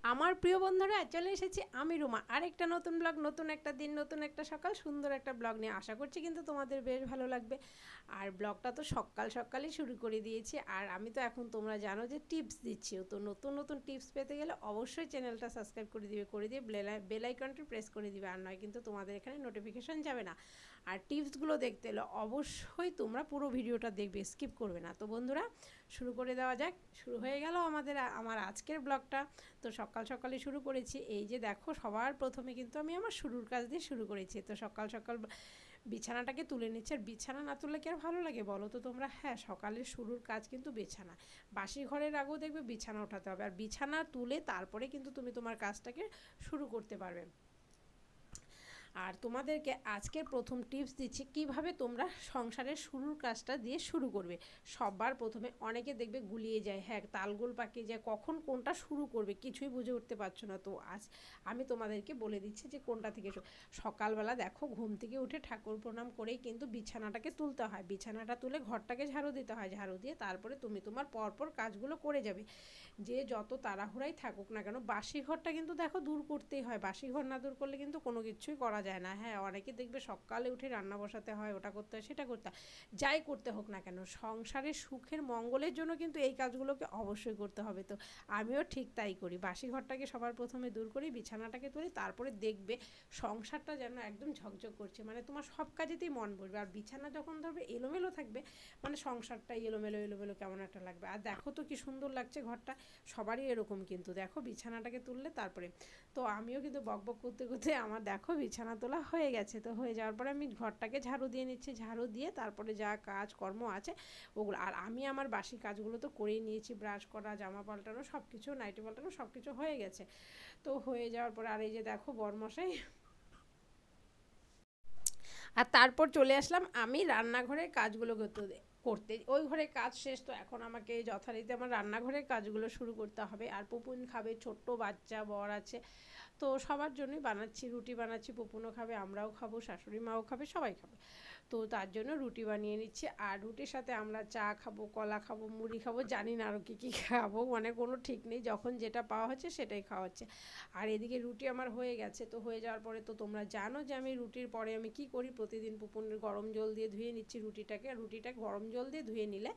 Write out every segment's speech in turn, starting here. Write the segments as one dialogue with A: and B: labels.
A: আমার প্রিয় বন্ধুরা চলে এসেছি আমি রুমা আরেকটা নতুন ব্লগ, নতুন একটা দিন, নতুন একটা সকাল, সুন্দর একটা ব্লগ নিয়ে। আশা করছি কিন্তু তোমাদের বেশ ভালো লাগবে। আর ব্লগটা তো সকাল সকালই শুরু করে দিয়েছি। আর আমি তো এখন তোমরা জানো যে টিপস দিচ্ছি, তো নতুন নতুন টিপস পেতে গেলে অবশ্যই চ্যানেলটা সাবস্ক্রাইব করে দিয়ে বেল আইকনটি প্রেস করে দিবে, আর নয় কিন্তু তোমাদের এখানে নোটিফিকেশন যাবে না। আর টিপসগুলো দেখতে হলে অবশ্যই তোমরা পুরো ভিডিওটা দেখবে, স্কিপ করবে না। তো বন্ধুরা শুরু করে দেওয়া যাক। শুরু হয়ে গেল আমার আজকের ব্লগটা। তো সকাল সকালে শুরু করেছি, এই যে দেখো সবার প্রথমে কিন্তু আমি আমার শুরুর কাজ দিয়ে শুরু করেছি। তো সকাল সকাল বিছানাটাকে তুলে নিচ্ছে। আর বিছানা না তুললে কি আর ভালো লাগে বলো তো তোমরা? হ্যাঁ, সকালের শুরুর কাজ কিন্তু বিছানা। বাসি ঘরের আগেও দেখবে বিছানা ওঠাতে হবে, আর বিছানা তুলে তারপরে কিন্তু তুমি তোমার কাজটাকে শুরু করতে পারবে। আর তোমাদেরকে আজকের প্রথম টিপস দিচ্ছি কিভাবে তোমরা সংসারের শুরুর কাজটা দিয়ে শুরু করবে। সবার প্রথমে অনেকে দেখবে গুলিয়ে যায়, হ্যাঁ তালগোল পাকিয়ে যায়, কখন কোনটা শুরু করবে কিছুই বুঝে উঠতে পারছো না। তো আজ আমি তোমাদেরকে বলে দিচ্ছি যে কোনটা থেকে সকালবেলা দেখো ঘুম থেকে উঠে ঠাকুর প্রণাম করেই কিন্তু বিছানাটাকে তুলতে হয়। বিছানাটা তুলে ঘরটাকে ঝাড়ু দিতে হয়, ঝাড়ু দিয়ে তারপরে তুমি তোমার পরপর কাজগুলো করে যাবে। যে যত তাড়াহুড়াই থাকুক না কেন বাসি ঘরটা কিন্তু দেখো দূর করতেই হয়। বাসি ঘর না দূর করলে কিন্তু কোনো কিছুই করা যায় না। হ্যাঁ, অনেকে দেখবে সকালে উঠে রান্না বসাতে হয়, ওটা করতে হয় সেটা করতে হয়। যাই করতে হোক না কেন সংসারের সুখের মঙ্গলের জন্য কিন্তু এই কাজগুলোকে অবশ্যই করতে হবে। তো আমিও ঠিক তাই করি, বাসি ঘরটাকে সবার প্রথমে দূর করি, বিছানাটাকে তুলি, তারপরে দেখবে সংসারটা যেন একদম ঝকঝক করছে, মানে তোমার সব কাজেতেই মন বসবে। আর বিছানা যখন ধরবে এলোমেলো থাকবে, মানে সংসারটা এলোমেলো এলোমেলো কেমন একটা লাগবে। আর দেখো তো কি সুন্দর লাগছে ঘরটা, সবারই এরকম কিন্তু দেখো বিছানাটাকে তুললে তারপরে। তো আমিও কিন্তু বকবক করতে করতে আমার দেখো বিছানা তোলা হয়ে গেছে। তো হয়ে যাওয়ার পরে আমি ঘরটাকে ঝাড়ু দিয়ে নিচ্ছি, ঝাড়ু দিয়ে তারপরে যা কাজ কর্ম আছে ওগুলো। আর আমি আমার বাসি কাজগুলো তো করেই নিয়েছি, ব্রাশ করা, জামা পাল্টানো সব কিছু, নাইটি পাল্টানো সব কিছু হয়ে গেছে। তো হয়ে যাওয়ার পরে আর এই যে দেখো বরমশাই, আর তারপর চলে আসলাম আমি রান্নাঘরের কাজগুলো করতে। ওই ঘরে কাজ শেষ, তো এখন আমাকে যথারীতি আমার রান্নাঘরের কাজগুলো শুরু করতে হবে। আর পুপুন খাবে, ছোট্ট বাচ্চা, বর আছে, তো সবার জন্যই বানাচ্ছি, রুটি বানাচ্ছি। পুপুনও খাবে, আমরাও খাবো, শাশুড়ি মাও খাবে, সবাই খাবে। তো তার জন্য রুটি বানিয়ে নিচ্ছি। আর রুটির সাথে আমরা চা খাবো, কলা খাবো, মুড়ি খাবো, জানি না আরও কী কী খাবো, মানে কোনো ঠিক নেই, যখন যেটা পাওয়া হচ্ছে সেটাই খাওয়া হচ্ছে। আর এদিকে রুটি আমার হয়ে গেছে। তো হয়ে যাওয়ার পরে তো তোমরা জানো যে আমি রুটির পরে আমি কি করি, প্রতিদিন পুপুনের গরম জল দিয়ে ধুয়ে নিচ্ছি রুটিটাকে। রুটিটা গরম জল দিয়ে ধুয়ে নিলে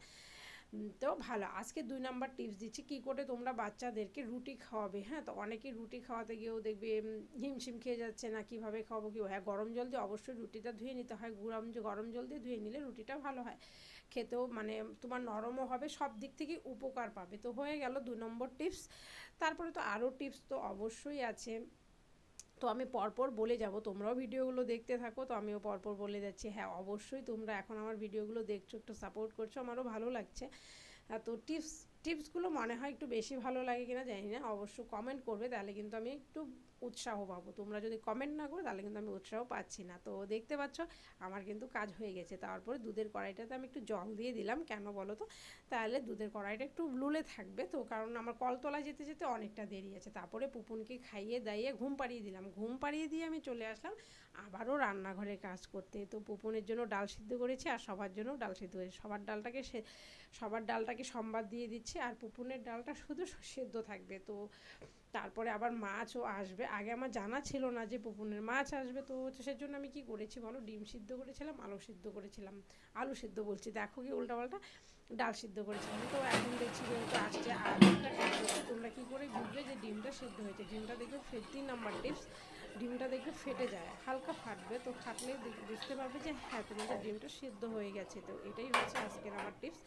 A: তো ভালো। আজকে 2 নাম্বার টিপস দিচ্ছি কী করে তোমরা বাচ্চাদেরকে রুটি খাওয়াবে। হ্যাঁ, তো অনেকেই রুটি খাওয়াতে গিয়েও দেখবে হিমশিম খেয়ে যাচ্ছে না, কীভাবে খাওয়াবো কী। হ্যাঁ, গরম জল দিয়ে অবশ্যই রুটিটা ধুয়ে নিতে হয়, গরম জল দিয়ে ধুয়ে নিলে রুটিটা ভালো হয়, খেতেও মানে তোমার নরমও হবে, সব দিক থেকে উপকার পাবে। তো হয়ে গেল 2 নম্বর টিপস। তারপরে তো আরও টিপস তো অবশ্যই আছে, তো আমি পরপর বলে যাব, তোমরাও ভিডিওগুলো দেখতে থাকো। তো আমিও পরপর বলে যাচ্ছি। হ্যাঁ, অবশ্যই তোমরা এখন আমার ভিডিওগুলো দেখছো, একটু সাপোর্ট করছো, আমারও ভালো লাগছে। তো টিপসগুলো মনে হয় একটু বেশি ভালো লাগে কিনা জানি না, অবশ্য কমেন্ট করবে, তাহলে কিন্তু আমি একটু উৎসাহ পাবো। তোমরা যদি কমেন্ট না করো তাহলে কিন্তু আমি উৎসাহ পাচ্ছি না। তো দেখতে পাচ্ছ আমার কিন্তু কাজ হয়ে গেছে। তারপরে দুধের কড়াইটাতে আমি একটু জল দিয়ে দিলাম, কেন বলো তো? তাহলে দুধের কড়াইটা একটু লুলে থাকবে, তো কারণ আমার কলতলায় যেতে যেতে অনেকটা দেরি আছে। তারপরে পুপুনকে খাইয়ে দাইয়ে ঘুম পাড়িয়ে দিলাম, ঘুম পাড়িয়ে দিয়ে আমি চলে আসলাম আবারও রান্নাঘরে কাজ করতে। তো পুপুনের জন্য ডাল সিদ্ধ করেছি, আর সবার জন্য ডাল সিদ্ধ করেছি। সবার ডালটাকে সম্বাদ দিয়ে দিচ্ছি, আর পুপুনের ডালটা শুধু সেদ্ধ থাকবে। তো তারপরে আবার মাছও আসবে, আগে আমার জানা ছিল না যে পুপুনের মাছ আসবে। তো সেজন্য আমি কি করেছি বলো, ডিম সিদ্ধ করেছিলাম, আলু সিদ্ধ করেছিলাম, আলু সিদ্ধ বলছি দেখো কি উল্টাপাল্টা, ডাল সিদ্ধ করেছিলাম। তো এখন দেখছি যেহেতু আসছে, আর একটা টিপস হচ্ছে তোমরা কী করে বুঝবে যে ডিমটা সিদ্ধ হয়েছে। ডিমটা দেখবে 3 নাম্বার টিপস, ডিমটা দেখবে ফেটে যায়, হালকা ফাটবে, তো ফাটলে বুঝতে পারবে যে হ্যাঁ তোমাদের ডিমটা সিদ্ধ হয়ে গেছে। তো এটাই হচ্ছে আজকের আমার টিপস।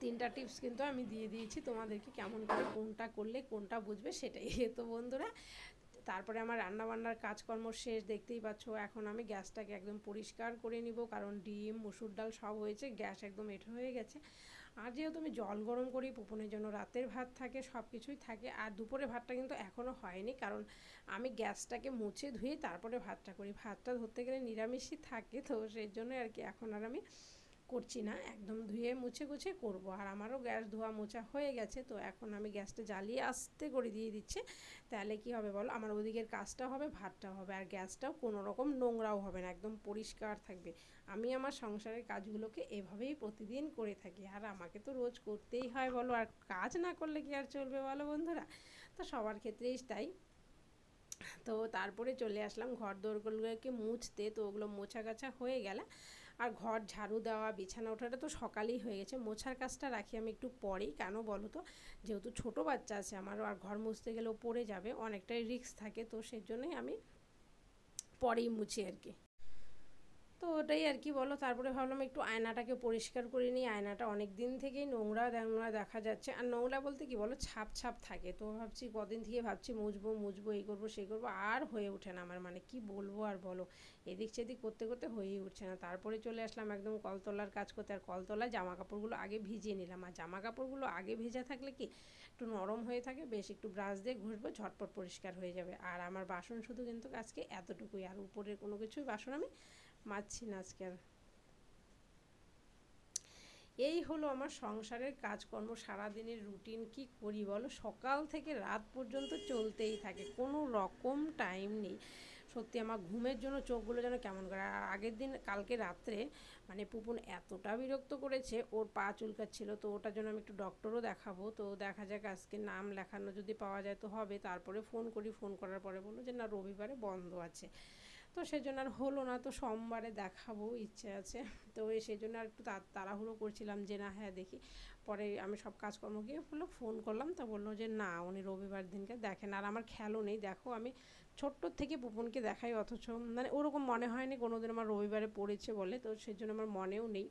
A: 3টা টিপস কিন্তু আমি দিয়ে দিয়েছি তোমাদেরকে, কেমন করে কোনটা করলে কোনটা বুঝবে সেটাই। তো বন্ধুরা তারপরে আমার রান্নাবান্নার কাজকর্ম শেষ, দেখতেই পাচ্ছ। এখন আমি গ্যাসটাকে একদম পরিষ্কার করে নিব, কারণ ডিম মুসুর ডাল সব হয়েছে, গ্যাস একদম এঁঠো হয়ে গেছে। আর যেহেতু আমি জল গরম করি পুপুনের জন্য, রাতের ভাত থাকে, সব কিছুই থাকে। আর দুপুরে ভাতটা কিন্তু এখনও হয়নি, কারণ আমি গ্যাসটাকে মুছে ধুয়ে তারপরে ভাতটা করি, ভাতটা ধরতে গেলে নিরামিষই থাকে। তো সেই জন্য আর কি এখন আর আমি করছি না, একদম ধুয়ে মুছে গুছে করব। আর আমারও গ্যাস ধোয়া মোছা হয়ে গেছে। তো এখন আমি গ্যাসটা জ্বালিয়ে আস্তে করে দিয়ে দিচ্ছি, তাহলে কি হবে বলো, আমার ওদিকের কাজটাও হবে, ভাতটাও হবে, আর গ্যাসটাও কোনো রকম নোংরাও হবে না, একদম পরিষ্কার থাকবে। আমি আমার সংসারের কাজগুলোকে এভাবেই প্রতিদিন করে থাকি, আর আমাকে তো রোজ করতেই হয় বলো, আর কাজ না করলে কি আর চলবে বলো বন্ধুরা? তো সবার ক্ষেত্রেই তাই। তো তারপরে চলে আসলাম ঘর দোরগুলোকে মুছতে, তো ওগুলো মোছা গাছা হয়ে গেলে আর ঘর ঝাড়ু দেওয়া বিছানা ওঠাটা তো সকালেই হয়ে গেছে। মোছার কাজটা রাখি আমি একটু পরেই, কেন বলো তো, যেহেতু ছোট বাচ্চা আছে আমারও, আর ঘর মুছতে গেলেও পড়ে যাবে, অনেকটাই রিস্ক থাকে, তো সেই জন্যই আমি পরেই মুছি আর কি। তো ওটাই আর কি বলো। তারপরে ভাবলাম একটু আয়নাটাকে পরিষ্কার করে নিই, আয়নাটা অনেক দিন থেকেই নোংরা নোংরা দেখা যাচ্ছে, আর নোংরা বলতে কি বলো, ছাপ ছাপ থাকে। তো ভাবছি কদিন থেকে ভাবছি মুছবো মুছবো, এই করবো সেই করবো, আর হয়ে ওঠে না আমার, মানে কি বলবো আর বলো, এদিক সেদিক করতে করতে হয়েই উঠছে না। তারপরে চলে আসলাম একদম কলতলার কাজ করতে, আর কলতলায় জামা কাপড়গুলো আগে ভিজিয়ে নিলাম। আর জামা কাপড়গুলো আগে ভেজা থাকলে কি একটু নরম হয়ে থাকে, বেশ একটু ব্রাশ দিয়ে ঘষবো, ঝটপট পরিষ্কার হয়ে যাবে। আর আমার বাসন শুধু কিন্তু আজকে এতটুকুই, আর উপরের কোনো কিছুই বাসন আমি মাজছি না আজকে আর। এই হলো আমার সংসারের কাজকর্ম, সারাদিনের রুটিন। কি করি বলো, সকাল থেকে রাত পর্যন্ত চলতেই থাকে, কোনো রকম টাইম নেই। সত্যি আমার ঘুমের জন্য চোখগুলো যেন কেমন করে। আর আগের দিন কালকে রাত্রে মানে পুপুন এতটা বিরক্ত করেছে, ওর পা চুলকাচ্ছিল, তো ওটার জন্য আমি একটু ডক্টরও দেখাবো। তো দেখা যাক আজকে নাম লেখানো যদি পাওয়া যায় তো হবে। তারপরে ফোন করি, ফোন করার পরে বললো যে না, রবিবারে বন্ধ আছে। তো সেই জন্য আর হলো না, তো সোমবারে দেখাবো ইচ্ছে আছে। তো সেই জন্য আর একটু তাড়াহুড়ো করছিলাম যে না হ্যাঁ দেখি। পরে আমি সব কাজকর্ম গিয়ে বললো ফোন করলাম, তা বললো যে না, উনি রবিবার দিনকে দেখেন। আর আমার খেয়ালও নেই, দেখো আমি ছোট্টোর থেকে পুপনকে দেখাই, অথচ মানে ওরকম মনে হয়নি কোনোদিন আমার রবিবারে পড়েছে বলে, তো সেই জন্য আমার মনেও নেই।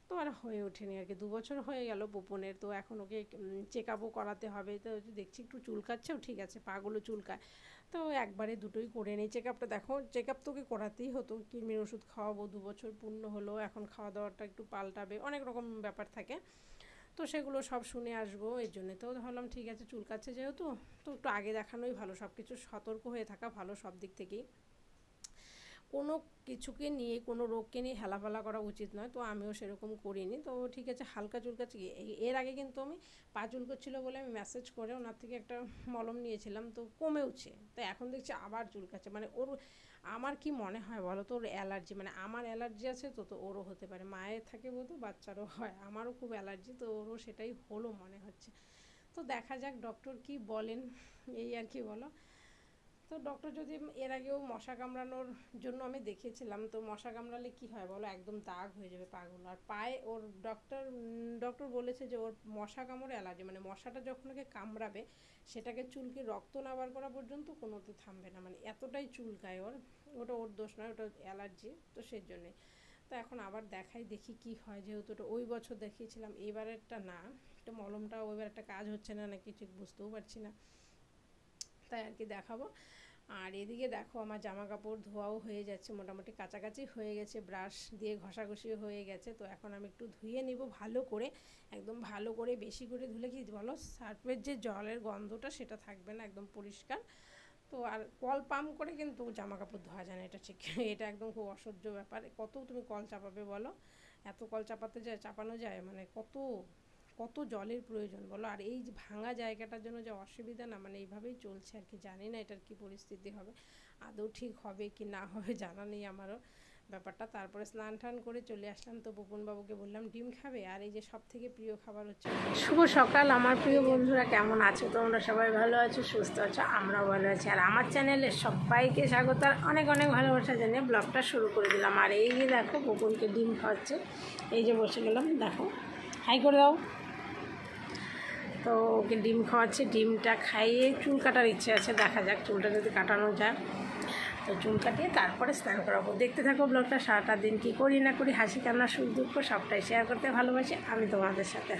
A: তো আর হয়ে ওঠেনি আর কি। 2 বছর হয়ে গেল পুপনের, তো এখন ওকে চেক আপও করাতে হবে। তো দেখছি একটু চুলকাচ্ছেও, ঠিক আছে, পাগুলো চুলকায়, তো একবারে দুটোই করে নিই। চেক আপটা দেখো, চেক আপ তোকে করাতেই হতো, কৃমির ওষুধ খাওয়াবো, 2 বছর পূর্ণ হলো, এখন খাওয়া দাওয়াটা একটু পাল্টাবে, অনেক রকম ব্যাপার থাকে, তো সেগুলো সব শুনে আসবো। এর জন্য তো ভাবলাম ঠিক আছে, চুলকাচ্ছে যেহেতু, তো একটু আগে দেখানোই ভালো, সব কিছু সতর্ক হয়ে থাকা ভালো সব দিক থেকেই। কোনো কিছুকে নিয়ে, কোনো রোগকে নিয়ে হেলাফেলা করা উচিত নয়, তো আমিও সেরকম করিনি। তো ঠিক আছে, হালকা চুলকাচ্ছে। এর আগে কিন্তু আমি পা চুলকাচ্ছিলো বলে আমি মেসেজ করে ওনার থেকে একটা মলম নিয়েছিলাম, তো কমেওছে। তো এখন দেখছি আবার চুলকাচ্ছে, মানে ওর, আমার কি মনে হয় বলো তো, ওর অ্যালার্জি, মানে আমার অ্যালার্জি আছে, তো ওরও হতে পারে, মায়ের থাকে বলতো বাচ্চারও হয়, আমারও খুব অ্যালার্জি, তো ওরও সেটাই হলো মনে হচ্ছে। তো দেখা যাক ডক্টর কি বলেন, এই আর কি বলো। তো ডক্টর যদি, এর আগেও মশা কামড়ানোর জন্য আমি দেখিয়েছিলাম, তো মশা কামড়ালে কি হয় বলো, একদম দাগ হয়ে যাবে পাগুলো। আর পায়ে ওর ডক্টর বলেছে যে ওর মশা কামড়ে অ্যালার্জি, মানে মশাটা যখন ওকে কামড়াবে সেটাকে চুলকে রক্ত না বার করা পর্যন্ত কোনোতে থামবে না, মানে এতটাই চুলকায় ওর। ওটা ওর দোষ নয়, ওটা অ্যালার্জি, তো সেই জন্যে। তো এখন আবার দেখাই, দেখি কি হয়, যেহেতু ওটা ওই বছর দেখিয়েছিলাম, এবারেরটা না, একটা মলমটা ওইবার একটা কাজ হচ্ছে না নাকি ঠিক বুঝতেও পারছি না, তাই আর কি দেখাবো। আর এদিকে দেখো আমার জামা কাপড় ধোয়াও হয়ে যাচ্ছে, মোটামুটি কাছাকাছি হয়ে গেছে, ব্রাশ দিয়ে ঘষাঘষি হয়ে গেছে। তো এখন আমি একটু ধুয়ে নিব ভালো করে, একদম ভালো করে, বেশি করে ধুলে কি বলো, সার্ফের যে জলের গন্ধটা সেটা থাকবে না, একদম পরিষ্কার। তো আর কল পাম্প করে কিন্তু জামা কাপড় ধোয়া যায় না, এটা ঠিক এটা একদম খুব অসহ্য ব্যাপার। কত তুমি কল চাপাবে বলো, এত কল চাপানো যায়, মানে কত কত জলের প্রয়োজন বলো। আর এই যে ভাঙা জায়গাটার জন্য যে অসুবিধা না, মানে এইভাবেই চলছে আর কি, জানি না এটার কি পরিস্থিতি হবে, আদৌ ঠিক হবে কি না হবে জানা নেই আমারও ব্যাপারটা। তারপরে স্নান টান করে চলে আসলাম, তো বাবুকে বললাম ডিম খাবে, আর এই যে সব থেকে প্রিয় খাবার হচ্ছে। শুভ সকাল আমার প্রিয় বন্ধুরা, কেমন আছো তোমরা? সবাই ভালো আছো, সুস্থ আছো, আমরাও ভালো আছি। আর আমার চ্যানেলে সবাইকে স্বাগত, আর অনেক অনেক ভালোবাসা জানিয়ে ব্লগটা শুরু করে দিলাম। আর এই যে দেখো বকুলকে ডিম খাওয়াচ্ছে, এই যে বসে গেলাম, দেখো হাই করে দাও। তো ওকে ডিম খাওয়াচ্ছে, ডিমটা খাইয়ে চুল কাটার ইচ্ছে আছে, দেখা যাক চুলটা যদি কাটানো যায়। তো চুল কাটিয়ে তারপরে স্নান করাবো। দেখতে থাকো ব্লগটা, সারাটা দিন কী করি না করি, হাসি কান্না সুখ দুঃখ সবটাই শেয়ার করতে ভালোবাসি আমি তোমাদের সাথে।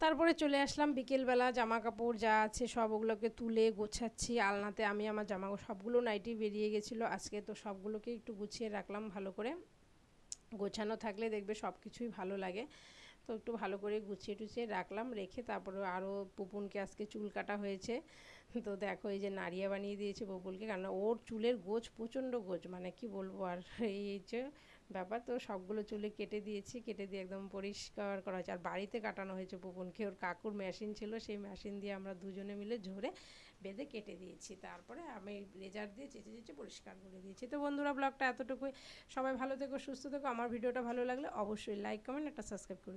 A: তারপরে চলে আসলাম বিকেলবেলা, জামা কাপড় যা আছে সব ওগুলোকে তুলে গোছাচ্ছি আলনাতে। আমি আমার জামা সবগুলো নাইটি বেরিয়ে গেছিলো আজকে, তো সবগুলোকে একটু গুছিয়ে রাখলাম ভালো করে। গোছানো থাকলে দেখবে সব কিছুই ভালো লাগে, তো একটু ভালো করে গুছিয়ে টুছিয়ে রাখলাম, রেখে তারপরে আরও পুপুনকে আজকে চুল কাটা হয়েছে। তো দেখো এই যে নাড়িয়া বানিয়ে দিয়েছে বকুলকে, কারণ ওর চুলের গোছ প্রচণ্ড গোছ, মানে কি বলবো আর, এই যে ব্যাপার। তো সবগুলো চুলে কেটে দিয়েছি, কেটে দিয়ে একদম পরিষ্কার করা হয়েছে। আর বাড়িতে কাটানো হয়েছে পুপুনকে, ওর কাকুর মেশিন ছিল, সেই মেশিন দিয়ে আমরা দুজনে মিলে ঝরে বেঁধে কেটে দিয়েছি। তারপরে আমি রেজার দিয়ে চেঁচে চেঁচে পরিষ্কার করে দিয়েছি। তো বন্ধুরা ব্লগটা এতটুকুই, সবাই ভালো থেকো, সুস্থ থেকো। আমার ভিডিওটা ভালো লাগলে অবশ্যই লাইক কমেন্ট একটা সাবস্ক্রাইব করুন।